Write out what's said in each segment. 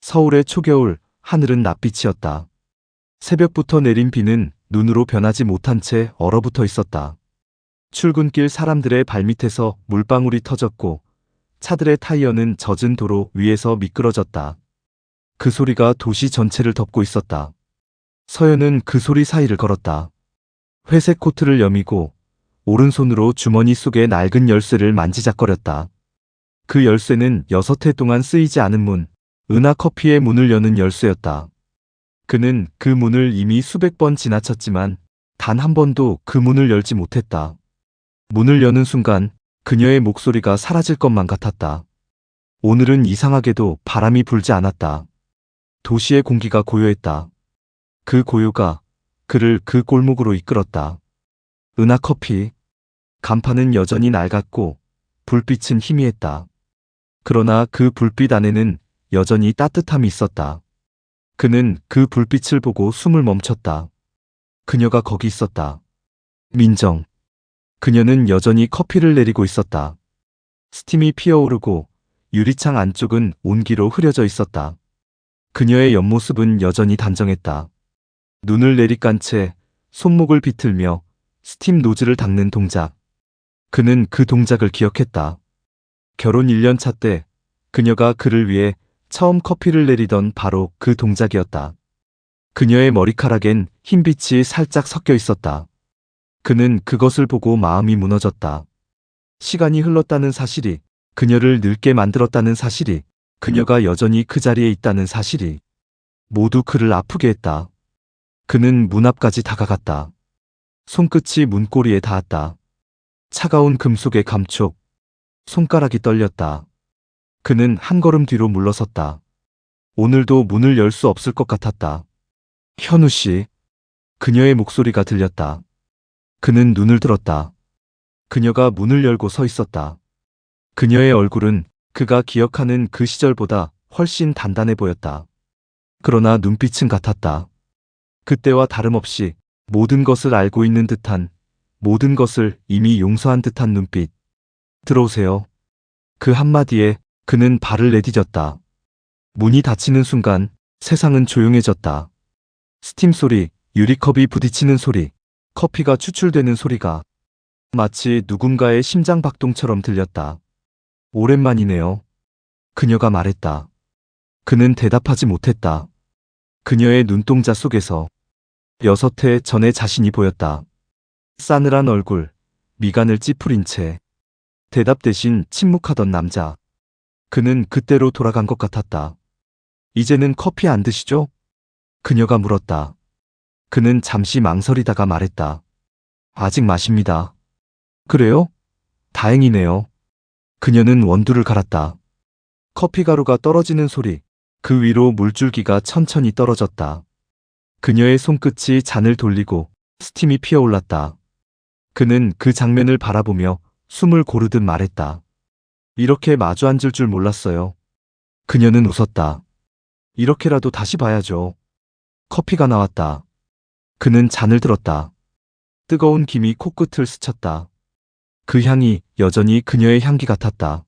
서울의 초겨울, 하늘은 낯빛이었다. 새벽부터 내린 비는 눈으로 변하지 못한 채 얼어붙어 있었다. 출근길 사람들의 발밑에서 물방울이 터졌고 차들의 타이어는 젖은 도로 위에서 미끄러졌다. 그 소리가 도시 전체를 덮고 있었다. 서연은 그 소리 사이를 걸었다. 회색 코트를 여미고 오른손으로 주머니 속의 낡은 열쇠를 만지작거렸다. 그 열쇠는 6해 동안 쓰이지 않은 문, 은하커피의 문을 여는 열쇠였다. 그는 그 문을 이미 수백 번 지나쳤지만 단 한 번도 그 문을 열지 못했다. 문을 여는 순간 그녀의 목소리가 사라질 것만 같았다. 오늘은 이상하게도 바람이 불지 않았다. 도시의 공기가 고요했다. 그 고요가 그를 그 골목으로 이끌었다. 은하커피. 간판은 여전히 낡았고 불빛은 희미했다. 그러나 그 불빛 안에는 여전히 따뜻함이 있었다. 그는 그 불빛을 보고 숨을 멈췄다. 그녀가 거기 있었다. 민정. 그녀는 여전히 커피를 내리고 있었다. 스팀이 피어오르고 유리창 안쪽은 온기로 흐려져 있었다. 그녀의 옆모습은 여전히 단정했다. 눈을 내리깐 채 손목을 비틀며 스팀 노즐을 닦는 동작. 그는 그 동작을 기억했다. 결혼 1년 차 때 그녀가 그를 위해 처음 커피를 내리던 바로 그 동작이었다. 그녀의 머리카락엔 흰빛이 살짝 섞여 있었다. 그는 그것을 보고 마음이 무너졌다. 시간이 흘렀다는 사실이, 그녀를 늙게 만들었다는 사실이, 그녀가 여전히 그 자리에 있다는 사실이 모두 그를 아프게 했다. 그는 문 앞까지 다가갔다. 손끝이 문고리에 닿았다. 차가운 금속의 감촉. 손가락이 떨렸다. 그는 한 걸음 뒤로 물러섰다. 오늘도 문을 열 수 없을 것 같았다. 현우 씨. 그녀의 목소리가 들렸다. 그는 눈을 들었다. 그녀가 문을 열고 서 있었다. 그녀의 얼굴은 그가 기억하는 그 시절보다 훨씬 단단해 보였다. 그러나 눈빛은 같았다. 그때와 다름없이 모든 것을 알고 있는 듯한, 모든 것을 이미 용서한 듯한 눈빛. 들어오세요. 그 한마디에 그는 발을 내디뎠다. 문이 닫히는 순간 세상은 조용해졌다. 스팀 소리, 유리컵이 부딪히는 소리, 커피가 추출되는 소리가 마치 누군가의 심장 박동처럼 들렸다. 오랜만이네요. 그녀가 말했다. 그는 대답하지 못했다. 그녀의 눈동자 속에서 6해 전의 자신이 보였다. 싸늘한 얼굴, 미간을 찌푸린 채 대답 대신 침묵하던 남자. 그는 그때로 돌아간 것 같았다. 이제는 커피 안 드시죠? 그녀가 물었다. 그는 잠시 망설이다가 말했다. 아직 마십니다. 그래요? 다행이네요. 그녀는 원두를 갈았다. 커피 가루가 떨어지는 소리, 그 위로 물줄기가 천천히 떨어졌다. 그녀의 손끝이 잔을 돌리고 스팀이 피어올랐다. 그는 그 장면을 바라보며 숨을 고르듯 말했다. 이렇게 마주 앉을 줄 몰랐어요. 그녀는 웃었다. 이렇게라도 다시 봐야죠. 커피가 나왔다. 그는 잔을 들었다. 뜨거운 김이 코끝을 스쳤다. 그 향이 여전히 그녀의 향기 같았다.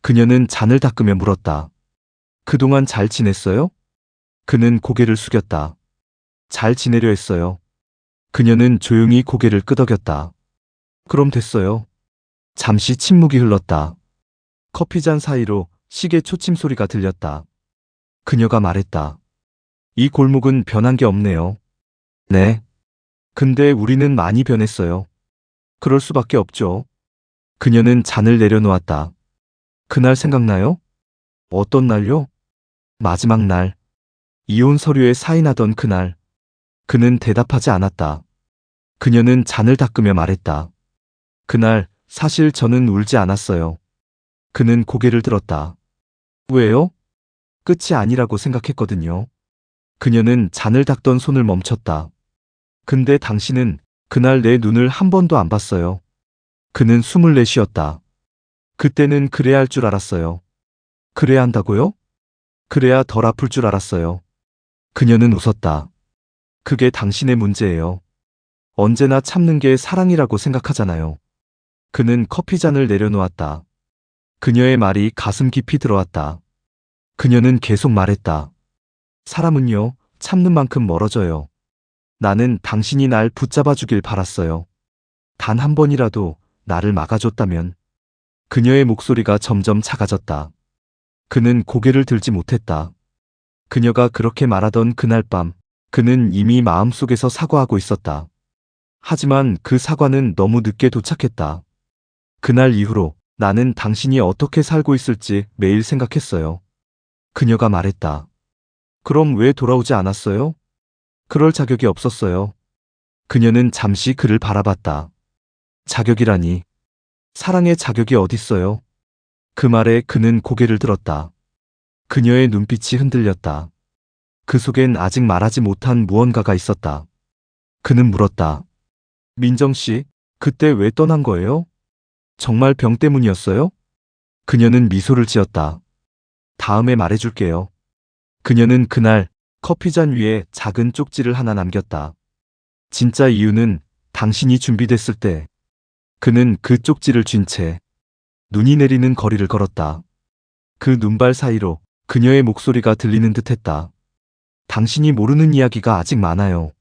그녀는 잔을 닦으며 물었다. 그동안 잘 지냈어요? 그는 고개를 숙였다. 잘 지내려 했어요. 그녀는 조용히 고개를 끄덕였다. 그럼 됐어요. 잠시 침묵이 흘렀다. 커피잔 사이로 시계 초침 소리가 들렸다. 그녀가 말했다. 이 골목은 변한 게 없네요. 네. 근데 우리는 많이 변했어요. 그럴 수밖에 없죠. 그녀는 잔을 내려놓았다. 그날 생각나요? 어떤 날요? 마지막 날. 이혼 서류에 사인하던 그날. 그는 대답하지 않았다. 그녀는 잔을 닦으며 말했다. 그날 사실 저는 울지 않았어요. 그는 고개를 들었다. 왜요? 끝이 아니라고 생각했거든요. 그녀는 잔을 닦던 손을 멈췄다. 근데 당신은 그날 내 눈을 한 번도 안 봤어요. 그는 숨을 내쉬었다. 그때는 그래야 할 줄 알았어요. 그래야 한다고요? 그래야 덜 아플 줄 알았어요. 그녀는 웃었다. 그게 당신의 문제예요. 언제나 참는 게 사랑이라고 생각하잖아요. 그는 커피잔을 내려놓았다. 그녀의 말이 가슴 깊이 들어왔다. 그녀는 계속 말했다. 사람은요, 참는 만큼 멀어져요. 나는 당신이 날 붙잡아 주길 바랐어요. 단 한 번이라도 나를 막아줬다면. 그녀의 목소리가 점점 작아졌다. 그는 고개를 들지 못했다. 그녀가 그렇게 말하던 그날 밤, 그는 이미 마음속에서 사과하고 있었다. 하지만 그 사과는 너무 늦게 도착했다. 그날 이후로 나는 당신이 어떻게 살고 있을지 매일 생각했어요. 그녀가 말했다. 그럼 왜 돌아오지 않았어요? 그럴 자격이 없었어요. 그녀는 잠시 그를 바라봤다. 자격이라니. 사랑의 자격이 어딨어요? 그 말에 그는 고개를 들었다. 그녀의 눈빛이 흔들렸다. 그 속엔 아직 말하지 못한 무언가가 있었다. 그는 물었다. 민정 씨, 그때 왜 떠난 거예요? 정말 병 때문이었어요? 그녀는 미소를 지었다. 다음에 말해줄게요. 그녀는 그날 커피잔 위에 작은 쪽지를 하나 남겼다. 진짜 이유는 당신이 준비됐을 때. 그는 그 쪽지를 쥔 채 눈이 내리는 거리를 걸었다. 그 눈발 사이로 그녀의 목소리가 들리는 듯했다. 당신이 모르는 이야기가 아직 많아요.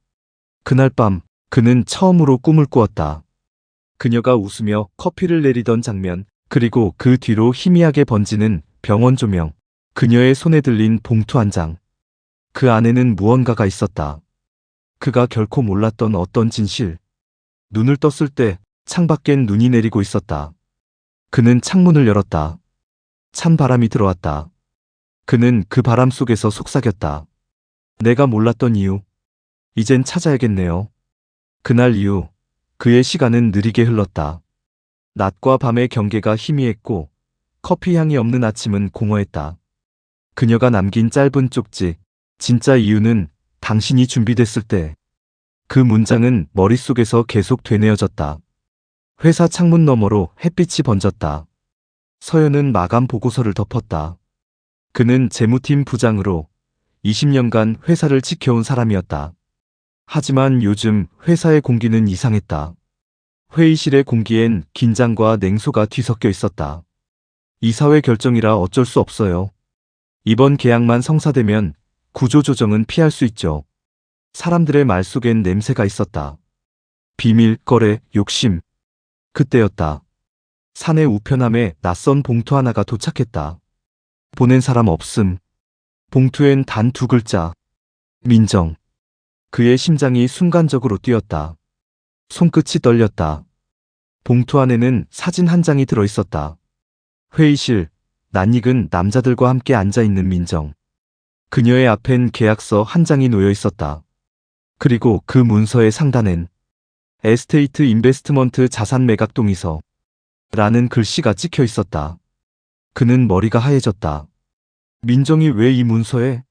그날 밤 그는 처음으로 꿈을 꾸었다. 그녀가 웃으며 커피를 내리던 장면, 그리고 그 뒤로 희미하게 번지는 병원 조명, 그녀의 손에 들린 봉투 한 장. 그 안에는 무언가가 있었다. 그가 결코 몰랐던 어떤 진실. 눈을 떴을 때 창밖엔 눈이 내리고 있었다. 그는 창문을 열었다. 찬 바람이 들어왔다. 그는 그 바람 속에서 속삭였다. 내가 몰랐던 이유. 이젠 찾아야겠네요. 그날 이후 그의 시간은 느리게 흘렀다. 낮과 밤의 경계가 희미했고 커피 향이 없는 아침은 공허했다. 그녀가 남긴 짧은 쪽지. 진짜 이유는 당신이 준비됐을 때. 그 문장은 머릿속에서 계속 되뇌어졌다. 회사 창문 너머로 햇빛이 번졌다. 서연은 마감 보고서를 덮었다. 그는 재무팀 부장으로 20년간 회사를 지켜온 사람이었다. 하지만 요즘 회사의 공기는 이상했다. 회의실의 공기엔 긴장과 냉소가 뒤섞여 있었다. 이사회 결정이라 어쩔 수 없어요. 이번 계약만 성사되면 구조조정은 피할 수 있죠. 사람들의 말 속엔 냄새가 있었다. 비밀, 거래, 욕심. 그때였다. 산의 우편함에 낯선 봉투 하나가 도착했다. 보낸 사람 없음. 봉투엔 단 2글자. 민정. 그의 심장이 순간적으로 뛰었다. 손끝이 떨렸다. 봉투 안에는 사진 한 장이 들어있었다. 회의실, 낯익은 남자들과 함께 앉아있는 민정. 그녀의 앞엔 계약서 한 장이 놓여 있었다. 그리고 그 문서의 상단엔 에스테이트 인베스트먼트 자산 매각 동의서 라는 글씨가 찍혀 있었다. 그는 머리가 하얘졌다. 민정이 왜 이 문서에?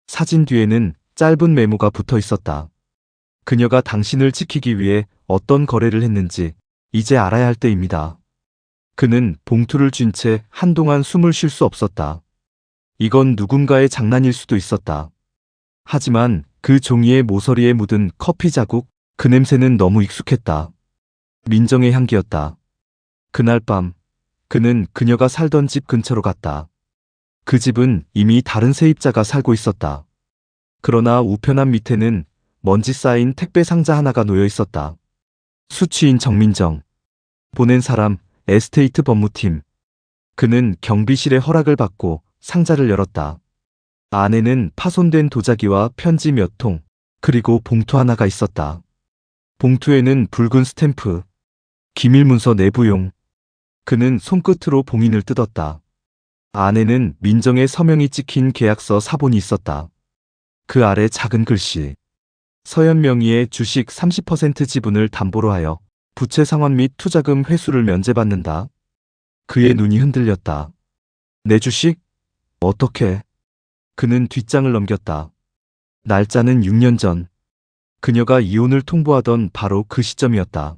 사진 뒤에는 짧은 메모가 붙어 있었다. 그녀가 당신을 지키기 위해 어떤 거래를 했는지 이제 알아야 할 때입니다. 그는 봉투를 쥔 채 한동안 숨을 쉴 수 없었다. 이건 누군가의 장난일 수도 있었다. 하지만 그 종이의 모서리에 묻은 커피 자국, 그 냄새는 너무 익숙했다. 민정의 향기였다. 그날 밤 그는 그녀가 살던 집 근처로 갔다. 그 집은 이미 다른 세입자가 살고 있었다. 그러나 우편함 밑에는 먼지 쌓인 택배 상자 하나가 놓여 있었다. 수취인 정민정. 보낸 사람 에스테이트 법무팀. 그는 경비실의 허락을 받고 상자를 열었다. 안에는 파손된 도자기와 편지 몇 통, 그리고 봉투 하나가 있었다. 봉투에는 붉은 스탬프, 기밀문서 내부용. 그는 손끝으로 봉인을 뜯었다. 안에는 민정의 서명이 찍힌 계약서 사본이 있었다. 그 아래 작은 글씨. 서연 명의의 주식 30% 지분을 담보로 하여 부채 상환 및 투자금 회수를 면제받는다. 그의 눈이 흔들렸다. 내 주식? 어떻게? 그는 뒷장을 넘겼다. 날짜는 6년 전. 그녀가 이혼을 통보하던 바로 그 시점이었다.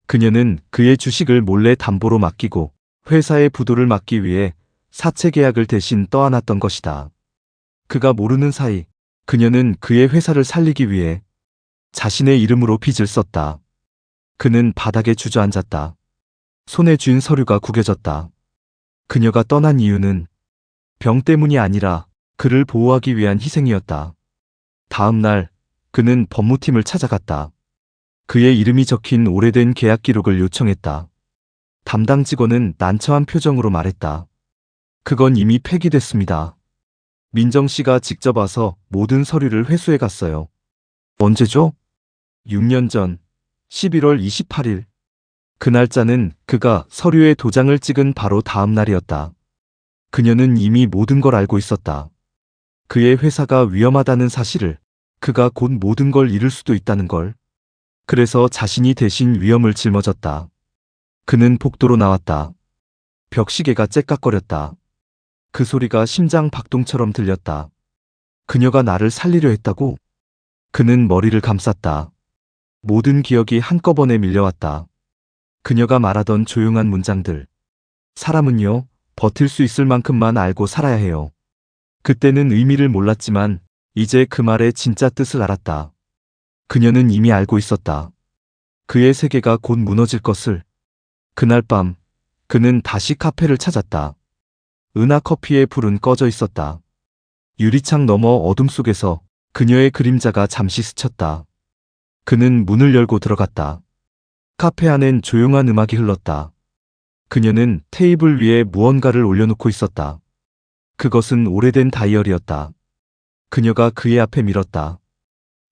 그녀는 그의 주식을 몰래 담보로 맡기고 회사의 부도를 막기 위해 사채 계약을 대신 떠안았던 것이다. 그가 모르는 사이 그녀는 그의 회사를 살리기 위해 자신의 이름으로 빚을 썼다. 그는 바닥에 주저앉았다. 손에 쥔 서류가 구겨졌다. 그녀가 떠난 이유는 병 때문이 아니라 그를 보호하기 위한 희생이었다. 다음 날 그는 법무팀을 찾아갔다. 그의 이름이 적힌 오래된 계약 기록을 요청했다. 담당 직원은 난처한 표정으로 말했다. 그건 이미 폐기됐습니다. 민정 씨가 직접 와서 모든 서류를 회수해 갔어요. 언제죠? 6년 전 11월 28일. 그 날짜는 그가 서류에 도장을 찍은 바로 다음 날이었다. 그녀는 이미 모든 걸 알고 있었다. 그의 회사가 위험하다는 사실을, 그가 곧 모든 걸 잃을 수도 있다는 걸. 그래서 자신이 대신 위험을 짊어졌다. 그는 복도로 나왔다. 벽시계가 째깍거렸다. 그 소리가 심장 박동처럼 들렸다. 그녀가 나를 살리려 했다고? 그는 머리를 감쌌다. 모든 기억이 한꺼번에 밀려왔다. 그녀가 말하던 조용한 문장들. 사람은요, 버틸 수 있을 만큼만 알고 살아야 해요. 그때는 의미를 몰랐지만 이제 그 말의 진짜 뜻을 알았다. 그녀는 이미 알고 있었다. 그의 세계가 곧 무너질 것을. 그날 밤 그는 다시 카페를 찾았다. 은하 커피의 불은 꺼져 있었다. 유리창 너머 어둠 속에서 그녀의 그림자가 잠시 스쳤다. 그는 문을 열고 들어갔다. 카페 안엔 조용한 음악이 흘렀다. 그녀는 테이블 위에 무언가를 올려놓고 있었다. 그것은 오래된 다이어리였다. 그녀가 그의 앞에 밀었다.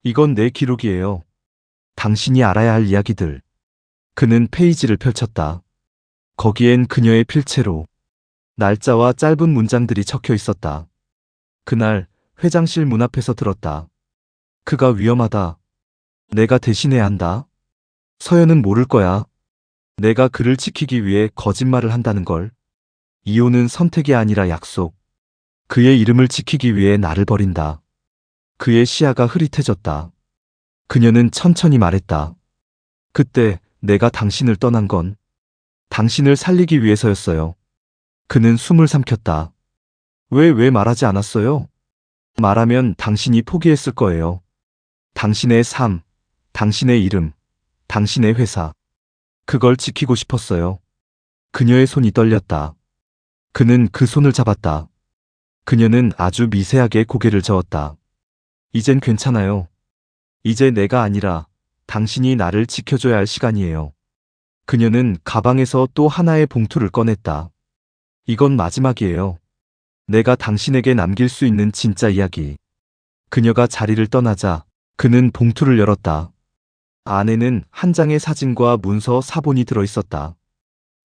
이건 내 기록이에요. 당신이 알아야 할 이야기들. 그는 페이지를 펼쳤다. 거기엔 그녀의 필체로 날짜와 짧은 문장들이 적혀 있었다. 그날 회장실 문 앞에서 들었다. 그가 위험하다. 내가 대신해야 한다. 서연은 모를 거야. 내가 그를 지키기 위해 거짓말을 한다는 걸. 이혼은 선택이 아니라 약속. 그의 이름을 지키기 위해 나를 버린다. 그의 시야가 흐릿해졌다. 그녀는 천천히 말했다. 그때 내가 당신을 떠난 건 당신을 살리기 위해서였어요. 그는 숨을 삼켰다. 왜 말하지 않았어요? 말하면 당신이 포기했을 거예요. 당신의 삶, 당신의 이름, 당신의 회사. 그걸 지키고 싶었어요. 그녀의 손이 떨렸다. 그는 그 손을 잡았다. 그녀는 아주 미세하게 고개를 저었다. 이젠 괜찮아요. 이제 내가 아니라 당신이 나를 지켜줘야 할 시간이에요. 그녀는 가방에서 또 하나의 봉투를 꺼냈다. 이건 마지막이에요. 내가 당신에게 남길 수 있는 진짜 이야기. 그녀가 자리를 떠나자 그는 봉투를 열었다. 안에는 한 장의 사진과 문서 사본이 들어 있었다.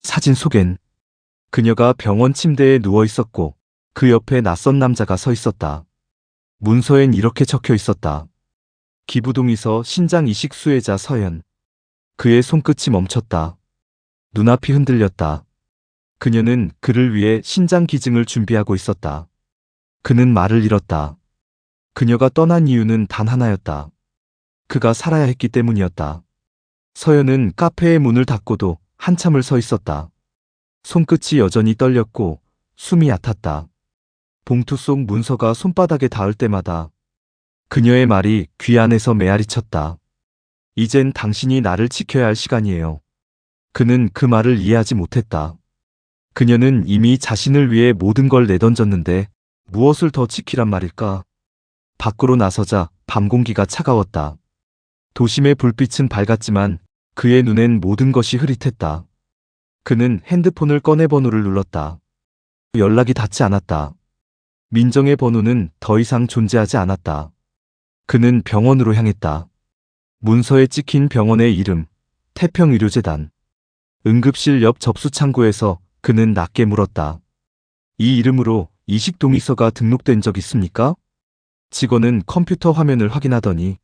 사진 속엔 그녀가 병원 침대에 누워 있었고 그 옆에 낯선 남자가 서 있었다. 문서엔 이렇게 적혀 있었다. 기부동의서 신장 이식 수혜자 서연. 그의 손끝이 멈췄다. 눈앞이 흔들렸다. 그녀는 그를 위해 신장 기증을 준비하고 있었다. 그는 말을 잃었다. 그녀가 떠난 이유는 단 하나였다. 그가 살아야 했기 때문이었다. 서연은 카페의 문을 닫고도 한참을 서 있었다. 손끝이 여전히 떨렸고 숨이 얕았다. 봉투 속 문서가 손바닥에 닿을 때마다 그녀의 말이 귀 안에서 메아리쳤다. 이젠 당신이 나를 지켜야 할 시간이에요. 그는 그 말을 이해하지 못했다. 그녀는 이미 자신을 위해 모든 걸 내던졌는데 무엇을 더 지키란 말일까? 밖으로 나서자 밤 공기가 차가웠다. 도심의 불빛은 밝았지만 그의 눈엔 모든 것이 흐릿했다. 그는 핸드폰을 꺼내 번호를 눌렀다. 연락이 닿지 않았다. 민정의 번호는 더 이상 존재하지 않았다. 그는 병원으로 향했다. 문서에 찍힌 병원의 이름, 태평의료재단. 응급실 옆 접수창구에서 그는 낮게 물었다. 이 이름으로 이식동의서가 등록된 적 있습니까? 직원은 컴퓨터 화면을 확인하더니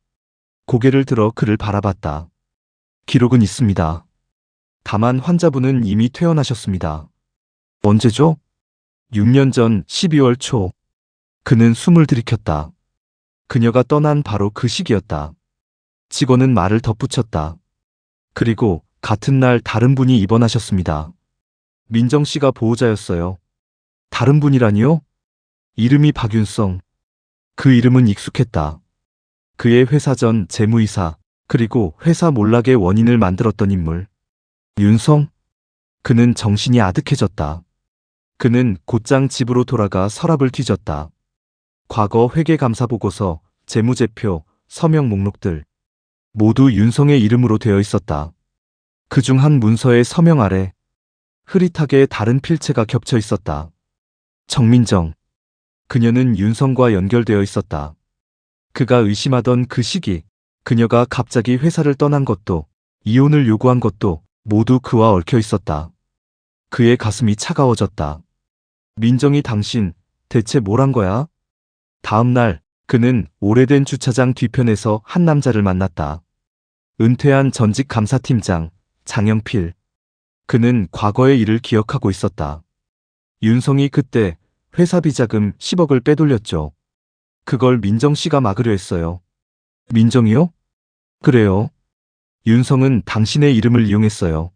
고개를 들어 그를 바라봤다. 기록은 있습니다. 다만 환자분은 이미 퇴원하셨습니다. 언제죠? 6년 전 12월 초. 그는 숨을 들이켰다. 그녀가 떠난 바로 그 시기였다. 직원은 말을 덧붙였다. 그리고 같은 날 다른 분이 입원하셨습니다. 민정 씨가 보호자였어요. 다른 분이라니요? 이름이 박윤성. 그 이름은 익숙했다. 그의 회사 전 재무이사, 그리고 회사 몰락의 원인을 만들었던 인물. 윤성? 그는 정신이 아득해졌다. 그는 곧장 집으로 돌아가 서랍을 뒤졌다. 과거 회계감사보고서, 재무제표, 서명 목록들 모두 윤성의 이름으로 되어 있었다. 그중 한 문서의 서명 아래 흐릿하게 다른 필체가 겹쳐 있었다. 정민정. 그녀는 윤성과 연결되어 있었다. 그가 의심하던 그 시기, 그녀가 갑자기 회사를 떠난 것도, 이혼을 요구한 것도 모두 그와 얽혀 있었다. 그의 가슴이 차가워졌다. 민정이 당신, 대체 뭘 한 거야? 다음 날, 그는 오래된 주차장 뒤편에서 한 남자를 만났다. 은퇴한 전직 감사팀장, 장영필. 그는 과거의 일을 기억하고 있었다. 윤성이 그때 회사 비자금 10억을 빼돌렸죠. 그걸 민정 씨가 막으려 했어요. 민정이요? 그래요. 윤성은 당신의 이름을 이용했어요.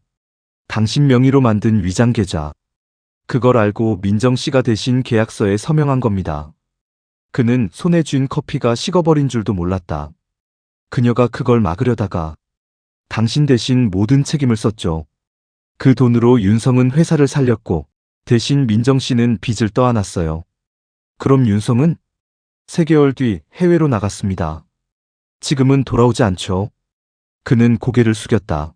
당신 명의로 만든 위장 계좌. 그걸 알고 민정 씨가 대신 계약서에 서명한 겁니다. 그는 손에 쥔 커피가 식어버린 줄도 몰랐다. 그녀가 그걸 막으려다가 당신 대신 모든 책임을 썼죠. 그 돈으로 윤성은 회사를 살렸고 대신 민정 씨는 빚을 떠안았어요. 그럼 윤성은 3개월 뒤 해외로 나갔습니다. 지금은 돌아오지 않죠. 그는 고개를 숙였다.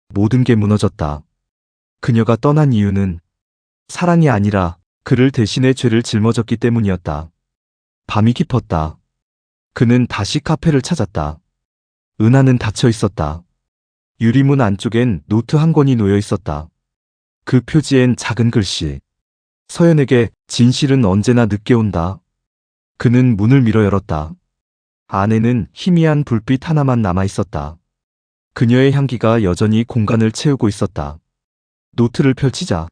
모든 게 무너졌다. 그녀가 떠난 이유는 사랑이 아니라 그를 대신해 죄를 짊어졌기 때문이었다. 밤이 깊었다. 그는 다시 카페를 찾았다. 은하는 닫혀 있었다. 유리문 안쪽엔 노트 한 권이 놓여 있었다. 그 표지엔 작은 글씨. 서연에게 진실은 언제나 늦게 온다. 그는 문을 밀어 열었다. 안에는 희미한 불빛 하나만 남아 있었다. 그녀의 향기가 여전히 공간을 채우고 있었다. 노트를 펼치자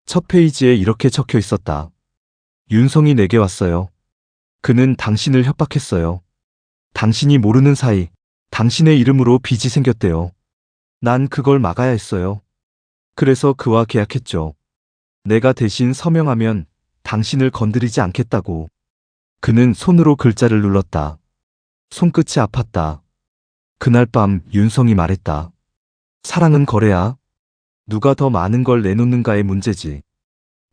첫 페이지에 이렇게 적혀 있었다. 윤성이 내게 왔어요. 그는 당신을 협박했어요. 당신이 모르는 사이 당신의 이름으로 빚이 생겼대요. 난 그걸 막아야 했어요. 그래서 그와 계약했죠. 내가 대신 서명하면 당신을 건드리지 않겠다고. 그는 손으로 글자를 눌렀다. 손끝이 아팠다. 그날 밤 윤성이 말했다. 사랑은 거래야. 누가 더 많은 걸 내놓는가의 문제지.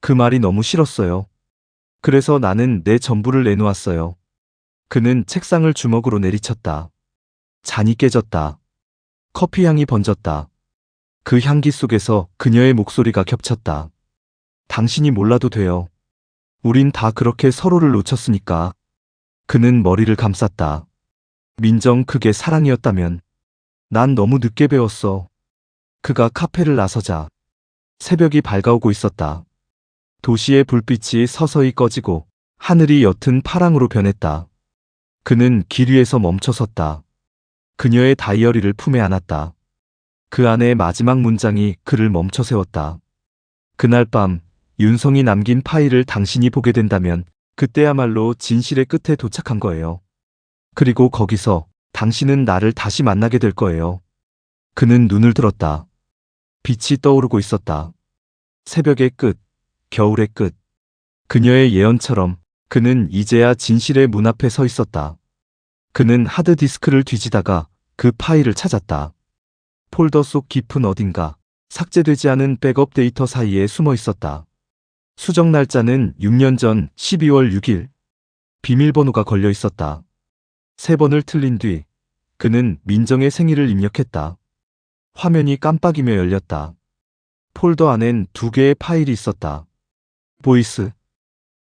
그 말이 너무 싫었어요. 그래서 나는 내 전부를 내놓았어요. 그는 책상을 주먹으로 내리쳤다. 잔이 깨졌다. 커피 향이 번졌다. 그 향기 속에서 그녀의 목소리가 겹쳤다. 당신이 몰라도 돼요. 우린 다 그렇게 서로를 놓쳤으니까. 그는 머리를 감쌌다. 민정, 그게 사랑이었다면. 난 너무 늦게 배웠어. 그가 카페를 나서자 새벽이 밝아오고 있었다. 도시의 불빛이 서서히 꺼지고 하늘이 옅은 파랑으로 변했다. 그는 길 위에서 멈춰섰다. 그녀의 다이어리를 품에 안았다. 그 안의 마지막 문장이 그를 멈춰 세웠다. 그날 밤 윤성이 남긴 파일을 당신이 보게 된다면 그때야말로 진실의 끝에 도착한 거예요. 그리고 거기서 당신은 나를 다시 만나게 될 거예요. 그는 눈을 들었다. 빛이 떠오르고 있었다. 새벽의 끝, 겨울의 끝. 그녀의 예언처럼 그는 이제야 진실의 문 앞에 서 있었다. 그는 하드디스크를 뒤지다가 그 파일을 찾았다. 폴더 속 깊은 어딘가 삭제되지 않은 백업 데이터 사이에 숨어 있었다. 수정 날짜는 6년 전 12월 6일. 비밀번호가 걸려 있었다. 3번을 틀린 뒤 그는 민정의 생일을 입력했다. 화면이 깜빡이며 열렸다. 폴더 안엔 2개의 파일이 있었다. 보이스,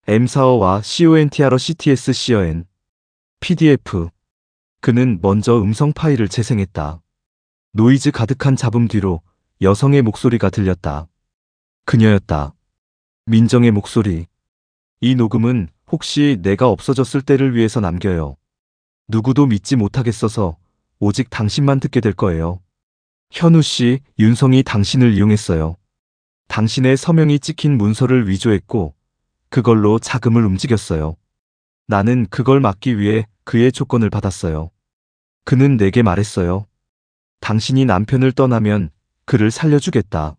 M45와 CONTRCTSCON, PDF. 그는 먼저 음성 파일을 재생했다. 노이즈 가득한 잡음 뒤로 여성의 목소리가 들렸다. 그녀였다. 민정의 목소리. 이 녹음은 혹시 내가 없어졌을 때를 위해서 남겨요. 누구도 믿지 못하겠어서 오직 당신만 듣게 될 거예요. 현우 씨, 윤성이 당신을 이용했어요. 당신의 서명이 찍힌 문서를 위조했고 그걸로 자금을 움직였어요. 나는 그걸 막기 위해 그의 조건을 받았어요. 그는 내게 말했어요. 당신이 남편을 떠나면 그를 살려주겠다.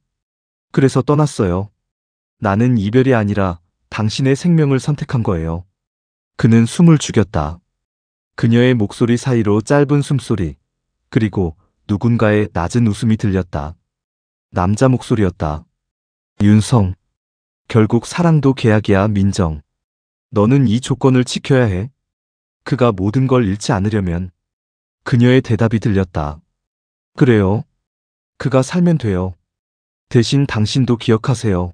그래서 떠났어요. 나는 이별이 아니라 당신의 생명을 선택한 거예요. 그는 숨을 죽였다. 그녀의 목소리 사이로 짧은 숨소리, 그리고 누군가의 낮은 웃음이 들렸다. 남자 목소리였다. 윤성. 결국 사랑도 계약이야, 민정. 너는 이 조건을 지켜야 해. 그가 모든 걸 잃지 않으려면. 그녀의 대답이 들렸다. 그래요. 그가 살면 돼요. 대신 당신도 기억하세요.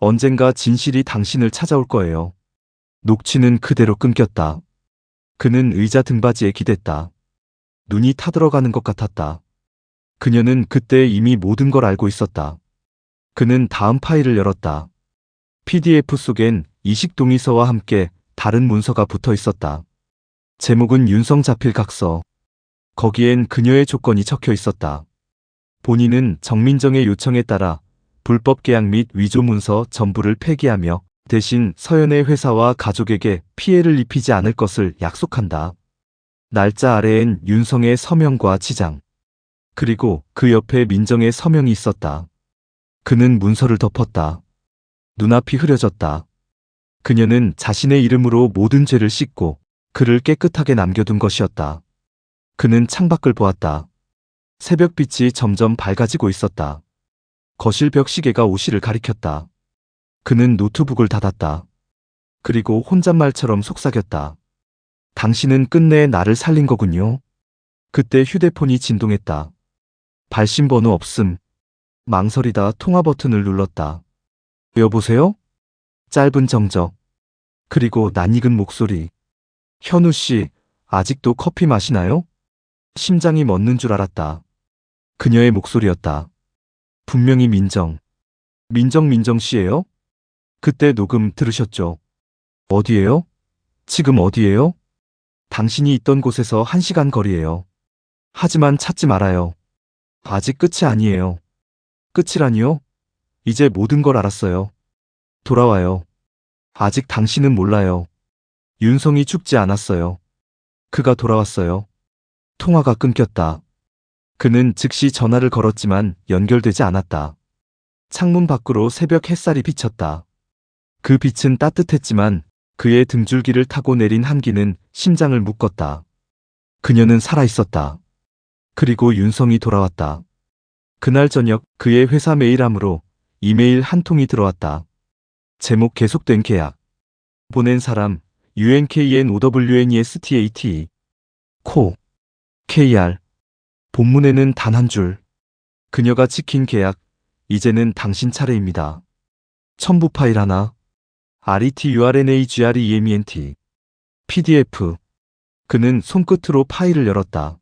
언젠가 진실이 당신을 찾아올 거예요. 녹취는 그대로 끊겼다. 그는 의자 등받이에 기댔다. 눈이 타들어가는 것 같았다. 그녀는 그때 이미 모든 걸 알고 있었다. 그는 다음 파일을 열었다. PDF 속엔 이식 동의서와 함께 다른 문서가 붙어 있었다. 제목은 윤성 자필 각서. 거기엔 그녀의 조건이 적혀 있었다. 본인은 정민정의 요청에 따라 불법 계약 및 위조 문서 전부를 폐기하며 대신 서연의 회사와 가족에게 피해를 입히지 않을 것을 약속한다. 날짜 아래엔 윤성의 서명과 지장. 그리고 그 옆에 민정의 서명이 있었다. 그는 문서를 덮었다. 눈앞이 흐려졌다. 그녀는 자신의 이름으로 모든 죄를 씻고 그를 깨끗하게 남겨둔 것이었다. 그는 창밖을 보았다. 새벽빛이 점점 밝아지고 있었다. 거실 벽 시계가 오시를 가리켰다. 그는 노트북을 닫았다. 그리고 혼잣말처럼 속삭였다. 당신은 끝내 나를 살린 거군요. 그때 휴대폰이 진동했다. 발신번호 없음. 망설이다 통화 버튼을 눌렀다. 여보세요? 짧은 정적. 그리고 낯익은 목소리. 현우 씨, 아직도 커피 마시나요? 심장이 멎는 줄 알았다. 그녀의 목소리였다. 분명히 민정. 민정 씨예요? 그때 녹음 들으셨죠? 어디예요? 지금 어디예요? 당신이 있던 곳에서 1시간 거리예요. 하지만 찾지 말아요. 아직 끝이 아니에요. 끝이라니요? 이제 모든 걸 알았어요. 돌아와요. 아직 당신은 몰라요. 윤성이 죽지 않았어요. 그가 돌아왔어요. 통화가 끊겼다. 그는 즉시 전화를 걸었지만 연결되지 않았다. 창문 밖으로 새벽 햇살이 비쳤다. 그 빛은 따뜻했지만 그의 등줄기를 타고 내린 한기는 심장을 묶었다. 그녀는 살아있었다. 그리고 윤성이 돌아왔다. 그날 저녁 그의 회사 메일함으로 이메일 한 통이 들어왔다. 제목 계속된 계약. 보낸 사람 UNKNOWNESTAT. 코. KR. 본문에는 단 한 줄. 그녀가 지킨 계약. 이제는 당신 차례입니다. 첨부 파일 하나. RETURNAGREMENT. PDF. 그는 손끝으로 파일을 열었다.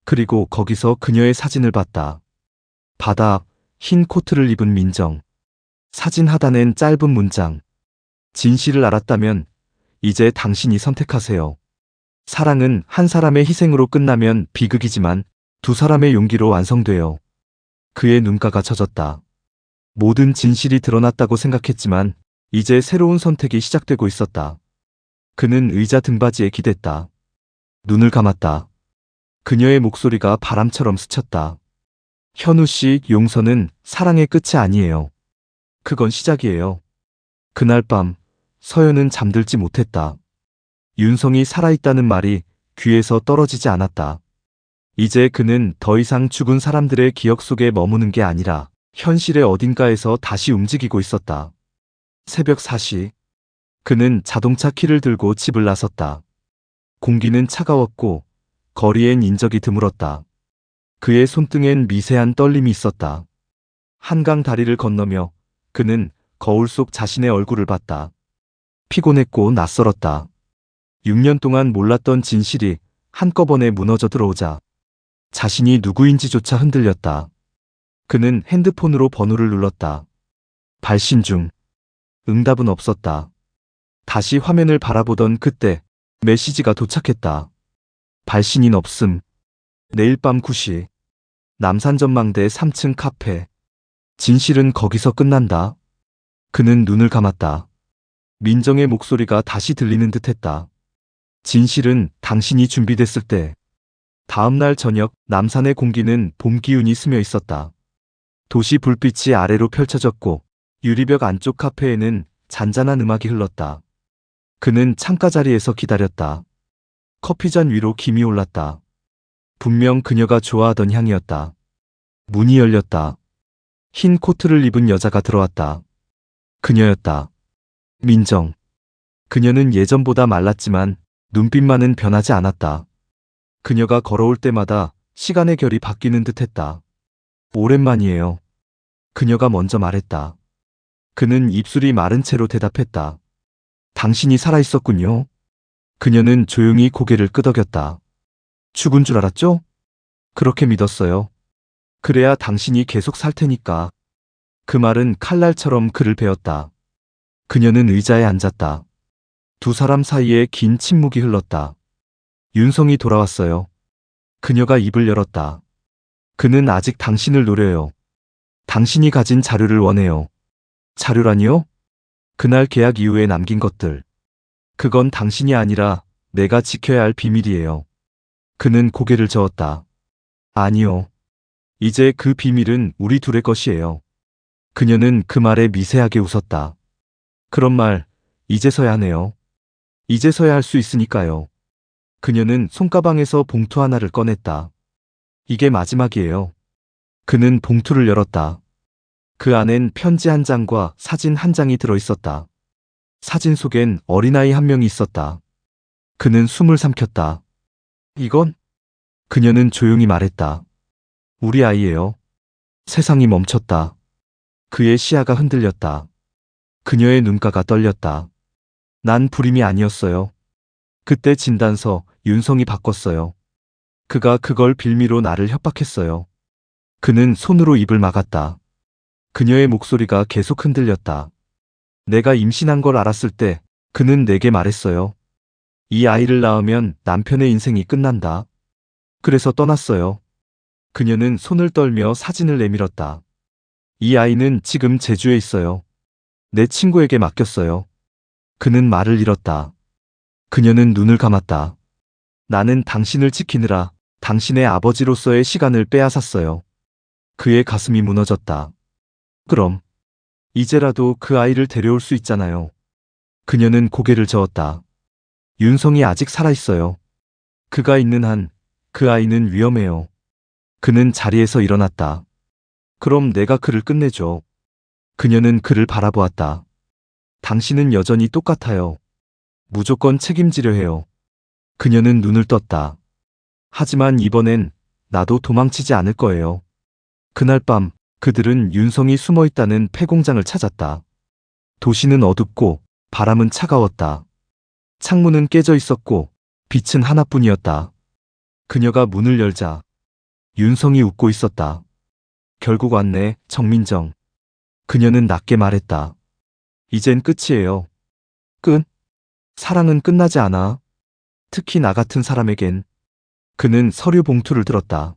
그리고 거기서 그녀의 사진을 봤다. 바다 앞, 흰 코트를 입은 민정. 사진 하단엔 짧은 문장. 진실을 알았다면 이제 당신이 선택하세요. 사랑은 한 사람의 희생으로 끝나면 비극이지만 두 사람의 용기로 완성돼요. 그의 눈가가 젖었다. 모든 진실이 드러났다고 생각했지만 이제 새로운 선택이 시작되고 있었다. 그는 의자 등받이에 기댔다. 눈을 감았다. 그녀의 목소리가 바람처럼 스쳤다. 현우 씨, 용서는 사랑의 끝이 아니에요. 그건 시작이에요. 그날 밤 서연은 잠들지 못했다. 윤성이 살아있다는 말이 귀에서 떨어지지 않았다. 이제 그는 더 이상 죽은 사람들의 기억 속에 머무는 게 아니라 현실의 어딘가에서 다시 움직이고 있었다. 새벽 4시. 그는 자동차 키를 들고 집을 나섰다. 공기는 차가웠고 거리엔 인적이 드물었다. 그의 손등엔 미세한 떨림이 있었다. 한강 다리를 건너며 그는 거울 속 자신의 얼굴을 봤다. 피곤했고 낯설었다. 6년 동안 몰랐던 진실이 한꺼번에 무너져 들어오자 자신이 누구인지조차 흔들렸다. 그는 핸드폰으로 번호를 눌렀다. 발신 중. 응답은 없었다. 다시 화면을 바라보던 그때 메시지가 도착했다. 발신인 없음. 내일 밤 9시. 남산전망대 3층 카페. 진실은 거기서 끝난다. 그는 눈을 감았다. 민정의 목소리가 다시 들리는 듯했다. 진실은 당신이 준비됐을 때. 다음 날 저녁 남산의 공기는 봄 기운이 스며 있었다. 도시 불빛이 아래로 펼쳐졌고 유리벽 안쪽 카페에는 잔잔한 음악이 흘렀다. 그는 창가 자리에서 기다렸다. 커피잔 위로 김이 올랐다. 분명 그녀가 좋아하던 향이었다. 문이 열렸다. 흰 코트를 입은 여자가 들어왔다. 그녀였다. 민정. 그녀는 예전보다 말랐지만 눈빛만은 변하지 않았다. 그녀가 걸어올 때마다 시간의 결이 바뀌는 듯했다. 오랜만이에요. 그녀가 먼저 말했다. 그는 입술이 마른 채로 대답했다. 당신이 살아있었군요. 그녀는 조용히 고개를 끄덕였다. 죽은 줄 알았죠? 그렇게 믿었어요. 그래야 당신이 계속 살 테니까. 그 말은 칼날처럼 그를 베었다. 그녀는 의자에 앉았다. 두 사람 사이에 긴 침묵이 흘렀다. 윤성이 돌아왔어요. 그녀가 입을 열었다. 그는 아직 당신을 노려요. 당신이 가진 자료를 원해요. 자료라니요? 그날 계약 이후에 남긴 것들. 그건 당신이 아니라 내가 지켜야 할 비밀이에요. 그는 고개를 저었다. 아니요. 이제 그 비밀은 우리 둘의 것이에요. 그녀는 그 말에 미세하게 웃었다. 그런 말, 이제서야 하네요. 이제서야 할 수 있으니까요. 그녀는 손가방에서 봉투 하나를 꺼냈다. 이게 마지막이에요. 그는 봉투를 열었다. 그 안엔 편지 한 장과 사진 한 장이 들어있었다. 사진 속엔 어린아이 한 명이 있었다. 그는 숨을 삼켰다. 이건? 그녀는 조용히 말했다. 우리 아이예요. 세상이 멈췄다. 그의 시야가 흔들렸다. 그녀의 눈가가 떨렸다. 난 불임이 아니었어요. 그때 진단서 윤성이 바꿨어요. 그가 그걸 빌미로 나를 협박했어요. 그는 손으로 입을 막았다. 그녀의 목소리가 계속 흔들렸다. 내가 임신한 걸 알았을 때 그는 내게 말했어요. 이 아이를 낳으면 남편의 인생이 끝난다. 그래서 떠났어요. 그녀는 손을 떨며 사진을 내밀었다. 이 아이는 지금 제주에 있어요. 내 친구에게 맡겼어요. 그는 말을 잃었다. 그녀는 눈을 감았다. 나는 당신을 지키느라 당신의 아버지로서의 시간을 빼앗았어요. 그의 가슴이 무너졌다. 그럼 이제라도 그 아이를 데려올 수 있잖아요. 그녀는 고개를 저었다. 윤성이 아직 살아있어요. 그가 있는 한 그 아이는 위험해요. 그는 자리에서 일어났다. 그럼 내가 그를 끝내줘. 그녀는 그를 바라보았다. 당신은 여전히 똑같아요. 무조건 책임지려 해요. 그녀는 눈을 떴다. 하지만 이번엔 나도 도망치지 않을 거예요. 그날 밤 그들은 윤성이 숨어있다는 폐공장을 찾았다. 도시는 어둡고 바람은 차가웠다. 창문은 깨져 있었고 빛은 하나뿐이었다. 그녀가 문을 열자 윤성이 웃고 있었다. 결국 왔네, 정민정. 그녀는 낮게 말했다. 이젠 끝이에요. 끝? 사랑은 끝나지 않아. 특히 나 같은 사람에겐. 그는 서류 봉투를 들었다.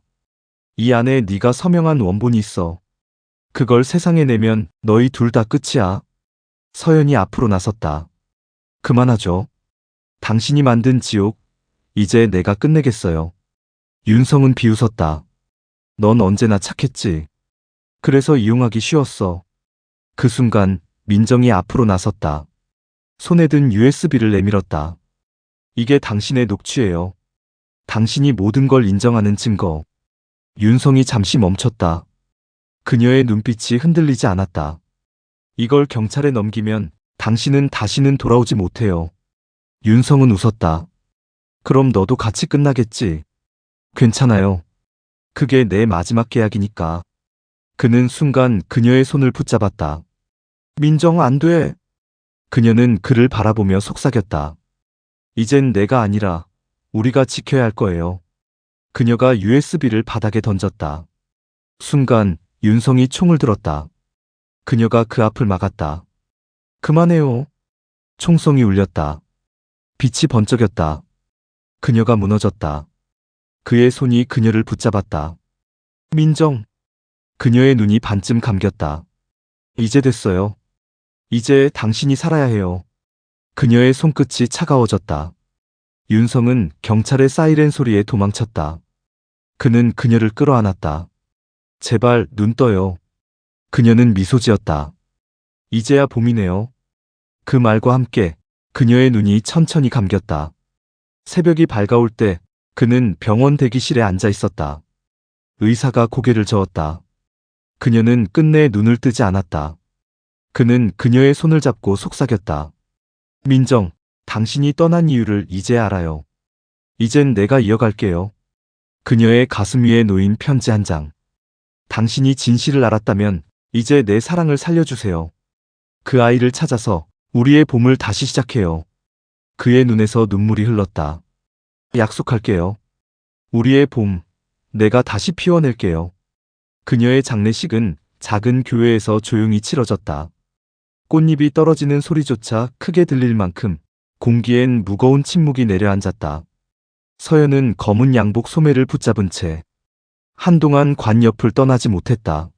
이 안에 네가 서명한 원본이 있어. 그걸 세상에 내면 너희 둘 다 끝이야. 서연이 앞으로 나섰다. 그만하죠. 당신이 만든 지옥, 이제 내가 끝내겠어요. 윤성은 비웃었다. 넌 언제나 착했지. 그래서 이용하기 쉬웠어. 그 순간 민정이 앞으로 나섰다. 손에 든 USB를 내밀었다. 이게 당신의 녹취예요. 당신이 모든 걸 인정하는 증거. 윤성이 잠시 멈췄다. 그녀의 눈빛이 흔들리지 않았다. 이걸 경찰에 넘기면 당신은 다시는 돌아오지 못해요. 윤성은 웃었다. 그럼 너도 같이 끝나겠지. 괜찮아요. 그게 내 마지막 계약이니까. 그는 순간 그녀의 손을 붙잡았다. 민정, 안 돼. 그녀는 그를 바라보며 속삭였다. 이젠 내가 아니라 우리가 지켜야 할 거예요. 그녀가 USB를 바닥에 던졌다. 순간 윤성이 총을 들었다. 그녀가 그 앞을 막았다. 그만해요. 총성이 울렸다. 빛이 번쩍였다. 그녀가 무너졌다. 그의 손이 그녀를 붙잡았다. 민정. 그녀의 눈이 반쯤 감겼다. 이제 됐어요. 이제 당신이 살아야 해요. 그녀의 손끝이 차가워졌다. 윤성은 경찰의 사이렌 소리에 도망쳤다. 그는 그녀를 끌어안았다. 제발 눈 떠요. 그녀는 미소 지었다. 이제야 봄이네요. 그 말과 함께 그녀의 눈이 천천히 감겼다. 새벽이 밝아올 때 그는 병원 대기실에 앉아 있었다. 의사가 고개를 저었다. 그녀는 끝내 눈을 뜨지 않았다. 그는 그녀의 손을 잡고 속삭였다. 민정, 당신이 떠난 이유를 이제 알아요. 이젠 내가 이어갈게요. 그녀의 가슴 위에 놓인 편지 한 장. 당신이 진실을 알았다면 이제 내 사랑을 살려주세요. 그 아이를 찾아서 우리의 봄을 다시 시작해요. 그의 눈에서 눈물이 흘렀다. 약속할게요. 우리의 봄, 내가 다시 피워낼게요. 그녀의 장례식은 작은 교회에서 조용히 치러졌다. 꽃잎이 떨어지는 소리조차 크게 들릴 만큼 공기엔 무거운 침묵이 내려앉았다. 서연은 검은 양복 소매를 붙잡은 채 한동안 관 옆을 떠나지 못했다.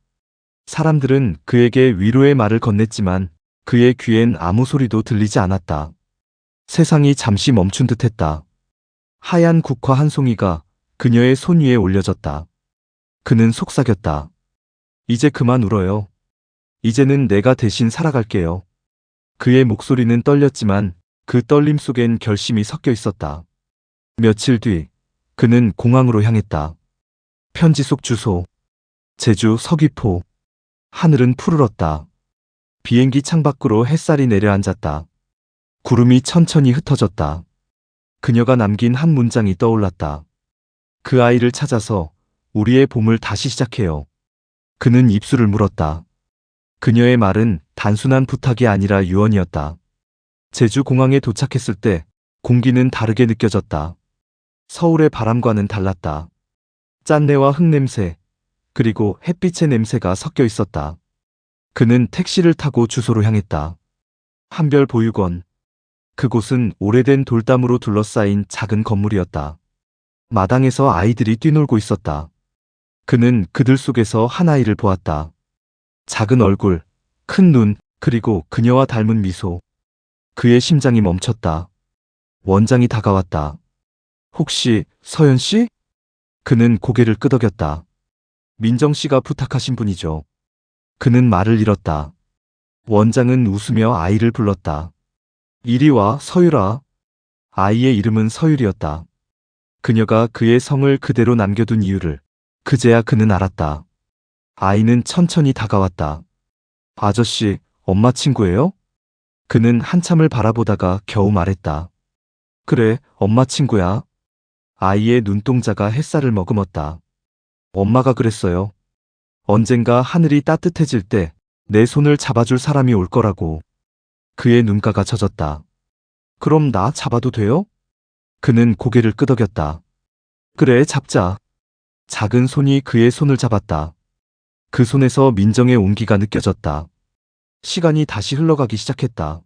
사람들은 그에게 위로의 말을 건넸지만 그의 귀엔 아무 소리도 들리지 않았다. 세상이 잠시 멈춘 듯했다. 하얀 국화 한 송이가 그녀의 손 위에 올려졌다. 그는 속삭였다. 이제 그만 울어요. 이제는 내가 대신 살아갈게요. 그의 목소리는 떨렸지만 그 떨림 속엔 결심이 섞여 있었다. 며칠 뒤, 그는 공항으로 향했다. 편지 속 주소. 제주 서귀포. 하늘은 푸르렀다. 비행기 창밖으로 햇살이 내려앉았다. 구름이 천천히 흩어졌다. 그녀가 남긴 한 문장이 떠올랐다. 그 아이를 찾아서 우리의 봄을 다시 시작해요. 그는 입술을 물었다. 그녀의 말은 단순한 부탁이 아니라 유언이었다. 제주 공항에 도착했을 때 공기는 다르게 느껴졌다. 서울의 바람과는 달랐다. 짠내와 흙냄새, 그리고 햇빛의 냄새가 섞여 있었다. 그는 택시를 타고 주소로 향했다. 한별보육원. 그곳은 오래된 돌담으로 둘러싸인 작은 건물이었다. 마당에서 아이들이 뛰놀고 있었다. 그는 그들 속에서 한 아이를 보았다. 작은 얼굴, 큰 눈, 그리고 그녀와 닮은 미소. 그의 심장이 멈췄다. 원장이 다가왔다. 혹시 서연 씨? 그는 고개를 끄덕였다. 민정 씨가 부탁하신 분이죠. 그는 말을 잃었다. 원장은 웃으며 아이를 불렀다. 이리 와, 서유라. 아이의 이름은 서율이었다. 그녀가 그의 성을 그대로 남겨둔 이유를 그제야 그는 알았다. 아이는 천천히 다가왔다. 아저씨, 엄마 친구예요? 그는 한참을 바라보다가 겨우 말했다. 그래, 엄마 친구야. 아이의 눈동자가 햇살을 머금었다. 엄마가 그랬어요. 언젠가 하늘이 따뜻해질 때 내 손을 잡아줄 사람이 올 거라고. 그의 눈가가 젖었다. 그럼 나 잡아도 돼요? 그는 고개를 끄덕였다. 그래, 잡자. 작은 손이 그의 손을 잡았다. 그 손에서 민정의 온기가 느껴졌다. 시간이 다시 흘러가기 시작했다.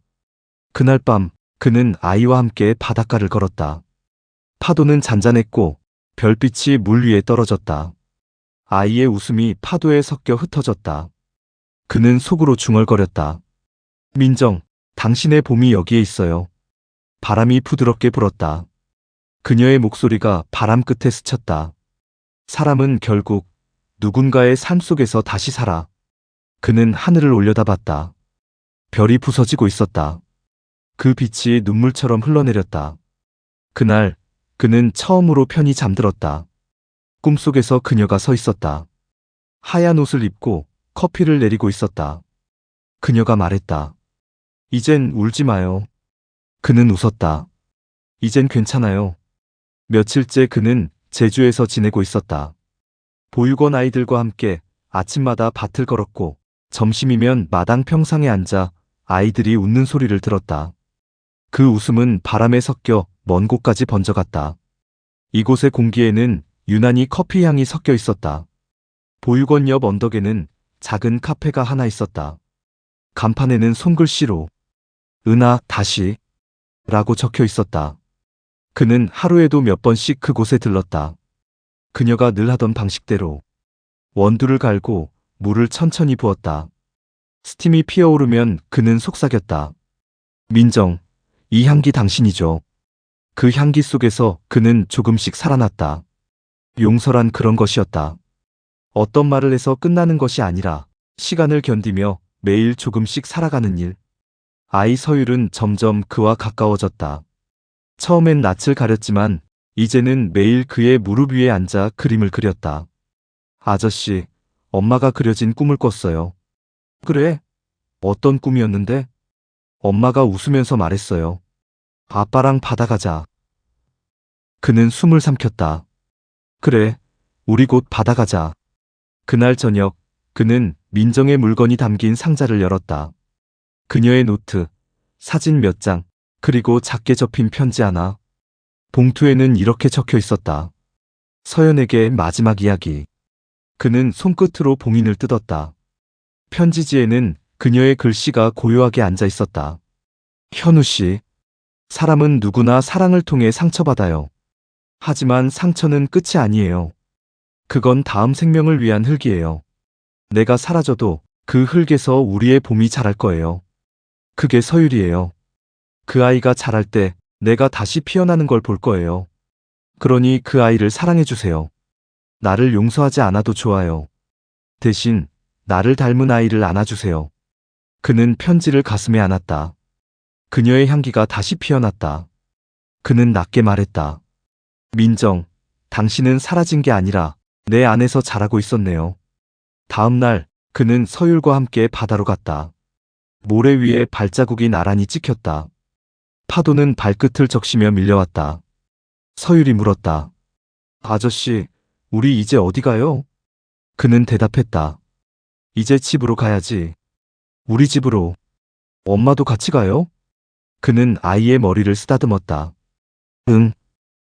그날 밤, 그는 아이와 함께 바닷가를 걸었다. 파도는 잔잔했고 별빛이 물 위에 떨어졌다. 아이의 웃음이 파도에 섞여 흩어졌다. 그는 속으로 중얼거렸다. 민정, 당신의 봄이 여기에 있어요. 바람이 부드럽게 불었다. 그녀의 목소리가 바람 끝에 스쳤다. 사람은 결국 누군가의 삶 속에서 다시 살아. 그는 하늘을 올려다봤다. 별이 부서지고 있었다. 그 빛이 눈물처럼 흘러내렸다. 그날 그는 처음으로 편히 잠들었다. 꿈속에서 그녀가 서 있었다. 하얀 옷을 입고 커피를 내리고 있었다. 그녀가 말했다. 이젠 울지 마요. 그는 웃었다. 이젠 괜찮아요. 며칠째 그는 제주에서 지내고 있었다. 보육원 아이들과 함께 아침마다 밭을 걸었고 점심이면 마당 평상에 앉아 아이들이 웃는 소리를 들었다. 그 웃음은 바람에 섞여 먼 곳까지 번져갔다. 이곳의 공기에는 유난히 커피 향이 섞여 있었다. 보육원 옆 언덕에는 작은 카페가 하나 있었다. 간판에는 손글씨로 은하 다시 라고 적혀 있었다. 그는 하루에도 몇 번씩 그곳에 들렀다. 그녀가 늘 하던 방식대로 원두를 갈고 물을 천천히 부었다. 스팀이 피어오르면 그는 속삭였다. 민정, 이 향기 당신이죠. 그 향기 속에서 그는 조금씩 살아났다. 용서란 그런 것이었다. 어떤 말을 해서 끝나는 것이 아니라 시간을 견디며 매일 조금씩 살아가는 일. 아이 서율은 점점 그와 가까워졌다. 처음엔 낯을 가렸지만 이제는 매일 그의 무릎 위에 앉아 그림을 그렸다. 아저씨, 엄마가 그려진 꿈을 꿨어요. 그래? 어떤 꿈이었는데? 엄마가 웃으면서 말했어요. 아빠랑 바다 가자. 그는 숨을 삼켰다. 그래, 우리 곧 바다 가자. 그날 저녁, 그는 민정의 물건이 담긴 상자를 열었다. 그녀의 노트, 사진 몇 장, 그리고 작게 접힌 편지 하나. 봉투에는 이렇게 적혀 있었다. 서연에게 마지막 이야기. 그는 손끝으로 봉인을 뜯었다. 편지지에는 그녀의 글씨가 고요하게 앉아 있었다. 현우 씨, 사람은 누구나 사랑을 통해 상처받아요. 하지만 상처는 끝이 아니에요. 그건 다음 생명을 위한 흙이에요. 내가 사라져도 그 흙에서 우리의 봄이 자랄 거예요. 그게 서율이에요. 그 아이가 자랄 때 내가 다시 피어나는 걸 볼 거예요. 그러니 그 아이를 사랑해주세요. 나를 용서하지 않아도 좋아요. 대신 나를 닮은 아이를 안아주세요. 그는 편지를 가슴에 안았다. 그녀의 향기가 다시 피어났다. 그는 낮게 말했다. 민정, 당신은 사라진 게 아니라 내 안에서 자라고 있었네요. 다음 날 그는 서율과 함께 바다로 갔다. 모래 위에 발자국이 나란히 찍혔다. 파도는 발끝을 적시며 밀려왔다. 서율이 물었다. 아저씨, 우리 이제 어디 가요? 그는 대답했다. 이제 집으로 가야지. 우리 집으로. 엄마도 같이 가요? 그는 아이의 머리를 쓰다듬었다. 응.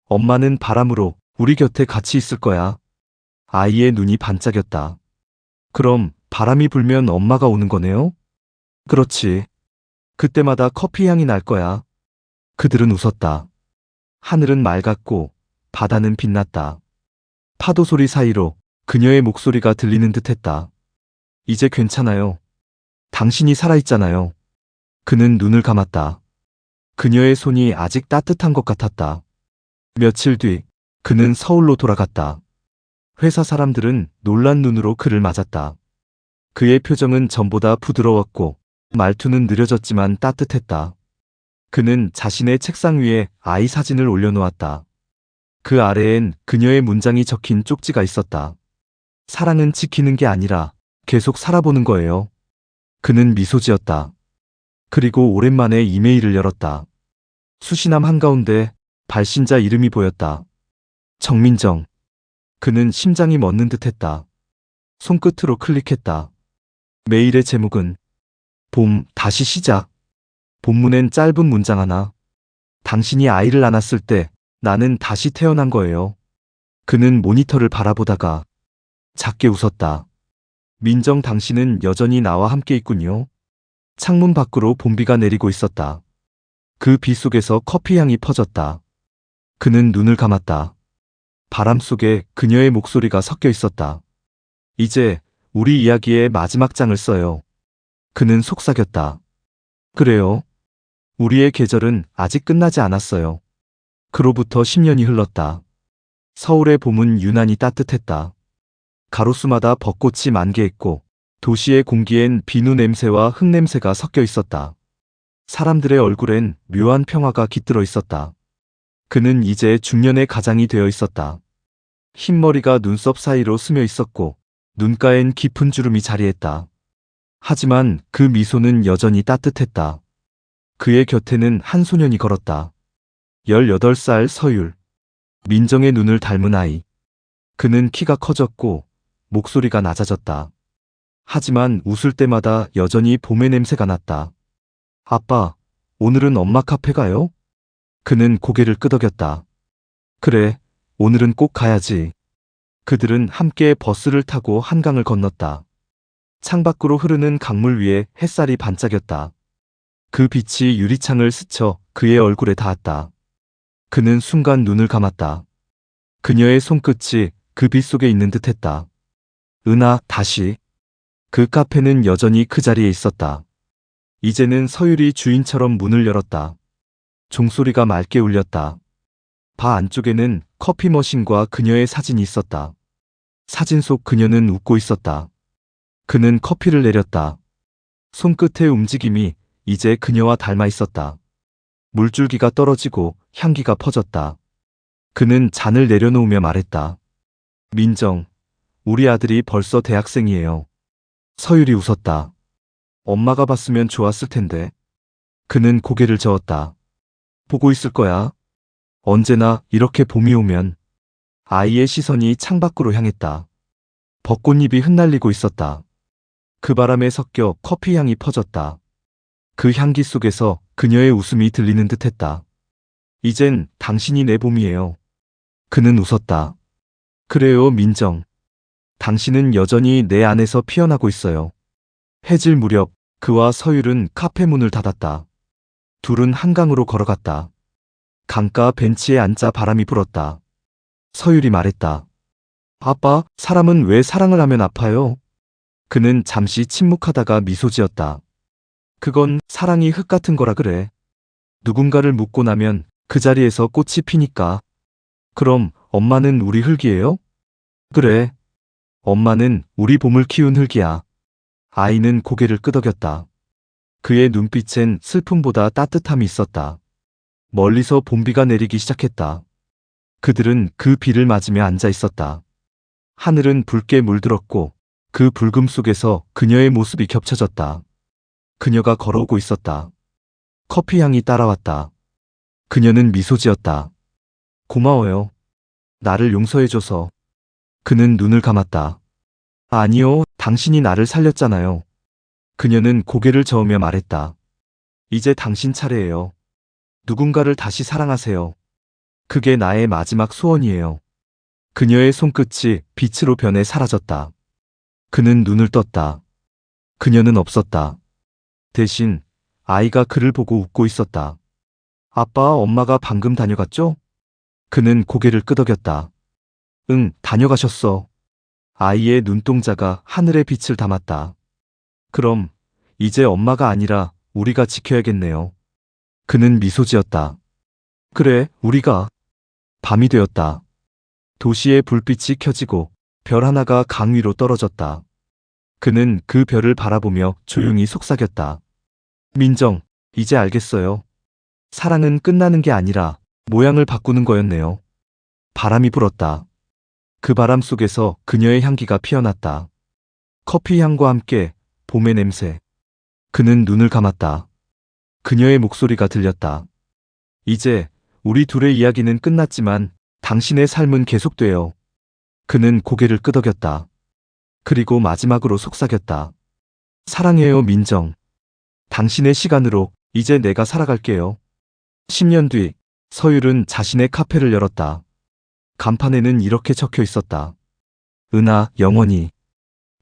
엄마는 바람으로 우리 곁에 같이 있을 거야. 아이의 눈이 반짝였다. 그럼 바람이 불면 엄마가 오는 거네요? 그렇지. 그때마다 커피 향이 날 거야. 그들은 웃었다. 하늘은 맑았고 바다는 빛났다. 파도 소리 사이로 그녀의 목소리가 들리는 듯했다. 이제 괜찮아요. 당신이 살아있잖아요. 그는 눈을 감았다. 그녀의 손이 아직 따뜻한 것 같았다. 며칠 뒤 그는 서울로 돌아갔다. 회사 사람들은 놀란 눈으로 그를 맞았다. 그의 표정은 전보다 부드러웠고 말투는 느려졌지만 따뜻했다. 그는 자신의 책상 위에 아이 사진을 올려놓았다. 그 아래엔 그녀의 문장이 적힌 쪽지가 있었다. 사랑은 지키는 게 아니라 계속 살아보는 거예요. 그는 미소 지었다. 그리고 오랜만에 이메일을 열었다. 수신함 한가운데 발신자 이름이 보였다. 정민정. 그는 심장이 멎는 듯했다. 손끝으로 클릭했다. 메일의 제목은 봄, 다시 시작. 본문엔 짧은 문장 하나. 당신이 아이를 안았을 때 나는 다시 태어난 거예요. 그는 모니터를 바라보다가 작게 웃었다. 민정, 당신은 여전히 나와 함께 있군요. 창문 밖으로 봄비가 내리고 있었다. 그 비 속에서 커피 향이 퍼졌다. 그는 눈을 감았다. 바람 속에 그녀의 목소리가 섞여 있었다. 이제 우리 이야기의 마지막 장을 써요. 그는 속삭였다. 그래요. 우리의 계절은 아직 끝나지 않았어요. 그로부터 10년이 흘렀다. 서울의 봄은 유난히 따뜻했다. 가로수마다 벚꽃이 만개했고 도시의 공기엔 비누 냄새와 흙 냄새가 섞여 있었다. 사람들의 얼굴엔 묘한 평화가 깃들어 있었다. 그는 이제 중년의 가장이 되어 있었다. 흰머리가 눈썹 사이로 스며 있었고 눈가엔 깊은 주름이 자리했다. 하지만 그 미소는 여전히 따뜻했다. 그의 곁에는 한 소년이 걸었다. 18살 서율. 민정의 눈을 닮은 아이. 그는 키가 커졌고 목소리가 낮아졌다. 하지만 웃을 때마다 여전히 봄의 냄새가 났다. 아빠, 오늘은 엄마 카페 가요? 그는 고개를 끄덕였다. 그래, 오늘은 꼭 가야지. 그들은 함께 버스를 타고 한강을 건넜다. 창밖으로 흐르는 강물 위에 햇살이 반짝였다. 그 빛이 유리창을 스쳐 그의 얼굴에 닿았다. 그는 순간 눈을 감았다. 그녀의 손끝이 그 빛 속에 있는 듯했다. 은하, 다시. 그 카페는 여전히 그 자리에 있었다. 이제는 서율이 주인처럼 문을 열었다. 종소리가 맑게 울렸다. 바 안쪽에는 커피 머신과 그녀의 사진이 있었다. 사진 속 그녀는 웃고 있었다. 그는 커피를 내렸다. 손끝의 움직임이 이제 그녀와 닮아 있었다. 물줄기가 떨어지고 향기가 퍼졌다. 그는 잔을 내려놓으며 말했다. 민정, 우리 아들이 벌써 대학생이에요. 서율이 웃었다. 엄마가 봤으면 좋았을 텐데. 그는 고개를 저었다. 보고 있을 거야. 언제나 이렇게 봄이 오면. 아이의 시선이 창밖으로 향했다. 벚꽃잎이 흩날리고 있었다. 그 바람에 섞여 커피 향이 퍼졌다. 그 향기 속에서 그녀의 웃음이 들리는 듯했다. 이젠 당신이 내 봄이에요. 그는 웃었다. 그래요, 민정. 당신은 여전히 내 안에서 피어나고 있어요. 해질 무렵 그와 서율은 카페 문을 닫았다. 둘은 한강으로 걸어갔다. 강가 벤치에 앉아 바람이 불었다. 서율이 말했다. 아빠, 사람은 왜 사랑을 하면 아파요? 그는 잠시 침묵하다가 미소 지었다. 그건 사랑이 흙 같은 거라 그래. 누군가를 묻고 나면 그 자리에서 꽃이 피니까. 그럼 엄마는 우리 흙이에요? 그래. 엄마는 우리 봄을 키운 흙이야. 아이는 고개를 끄덕였다. 그의 눈빛엔 슬픔보다 따뜻함이 있었다. 멀리서 봄비가 내리기 시작했다. 그들은 그 비를 맞으며 앉아 있었다. 하늘은 붉게 물들었고 그 붉음 속에서 그녀의 모습이 겹쳐졌다. 그녀가 걸어오고 있었다. 커피 향이 따라왔다. 그녀는 미소 지었다. 고마워요. 나를 용서해줘서. 그는 눈을 감았다. 아니요, 당신이 나를 살렸잖아요. 그녀는 고개를 저으며 말했다. 이제 당신 차례예요. 누군가를 다시 사랑하세요. 그게 나의 마지막 소원이에요. 그녀의 손끝이 빛으로 변해 사라졌다. 그는 눈을 떴다. 그녀는 없었다. 대신 아이가 그를 보고 웃고 있었다. 아빠, 엄마가 방금 다녀갔죠? 그는 고개를 끄덕였다. 응, 다녀가셨어. 아이의 눈동자가 하늘의 빛을 담았다. 그럼 이제 엄마가 아니라 우리가 지켜야겠네요. 그는 미소 지었다. 그래, 우리가. 밤이 되었다. 도시의 불빛이 켜지고 별 하나가 강 위로 떨어졌다. 그는 그 별을 바라보며 조용히 속삭였다. 민정, 이제 알겠어요. 사랑은 끝나는 게 아니라 모양을 바꾸는 거였네요. 바람이 불었다. 그 바람 속에서 그녀의 향기가 피어났다. 커피 향과 함께 봄의 냄새. 그는 눈을 감았다. 그녀의 목소리가 들렸다. 이제 우리 둘의 이야기는 끝났지만 당신의 삶은 계속돼요. 그는 고개를 끄덕였다. 그리고 마지막으로 속삭였다. 사랑해요, 민정. 당신의 시간으로 이제 내가 살아갈게요. 10년 뒤, 서율은 자신의 카페를 열었다. 간판에는 이렇게 적혀 있었다. 은하, 영원히.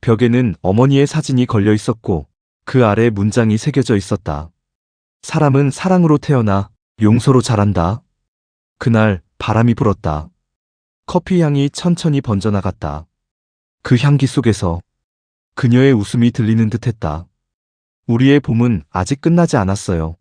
벽에는 어머니의 사진이 걸려 있었고 그 아래 문장이 새겨져 있었다. 사람은 사랑으로 태어나 용서로 자란다. 그날 바람이 불었다. 커피 향이 천천히 번져나갔다. 그 향기 속에서 그녀의 웃음이 들리는 듯했다. 우리의 봄은 아직 끝나지 않았어요.